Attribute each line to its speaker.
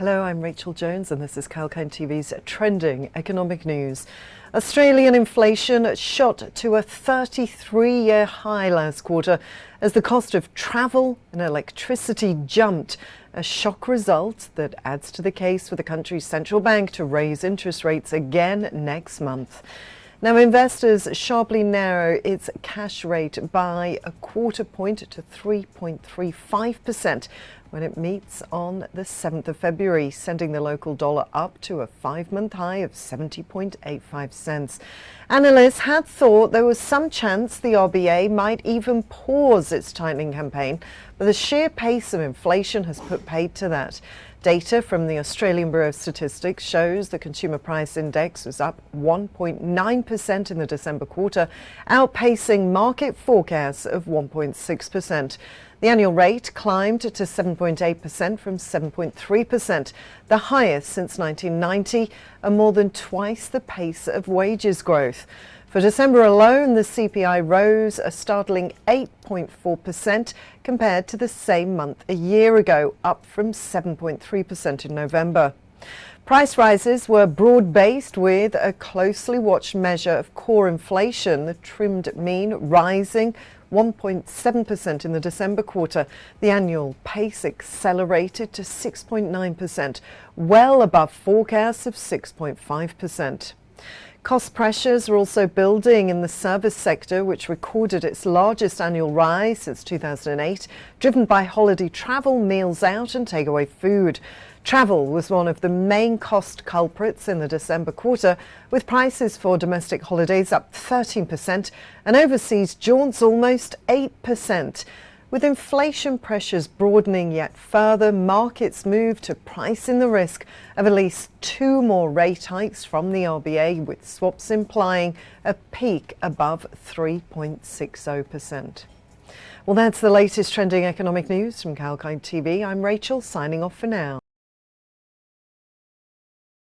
Speaker 1: Hello, I'm Rachel Jones and this is Kalkine TV's Trending Economic News. Australian inflation shot to a 33-year high last quarter as the cost of travel and electricity jumped, a shock result that adds to the case for the country's central bank to raise interest rates again next month. Now, investors sharply narrow its cash rate by a quarter point to 3.35% when it meets on the 7th of February, sending the local dollar up to a 5-month high of 70.85 cents. Analysts had thought there was some chance the RBA might even pause its tightening campaign, but the sheer pace of inflation has put paid to that. Data from the Australian Bureau of Statistics shows the Consumer Price Index was up 1.9% in the December quarter, outpacing market forecasts of 1.6%. The annual rate climbed to 7.8% from 7.3%, the highest since 1990, and more than twice the pace of wages growth. For December alone, the CPI rose a startling 8.4% compared to the same month a year ago, up from 7.3% in November. Price rises were broad-based, with a closely watched measure of core inflation, the trimmed mean, rising 1.7% in the December quarter. The annual pace accelerated to 6.9%, well above forecasts of 6.5%. Cost pressures are also building in the service sector, which recorded its largest annual rise since 2008, driven by holiday travel, meals out and takeaway food. Travel was one of the main cost culprits in the December quarter, with prices for domestic holidays up 13% and overseas jaunts almost 8%. With inflation pressures broadening yet further, markets move to price in the risk of at least 2 more rate hikes from the RBA, with swaps implying a peak above 3.60%. Well, that's the latest trending economic news from Kalkine TV. I'm Rachel, signing off for now.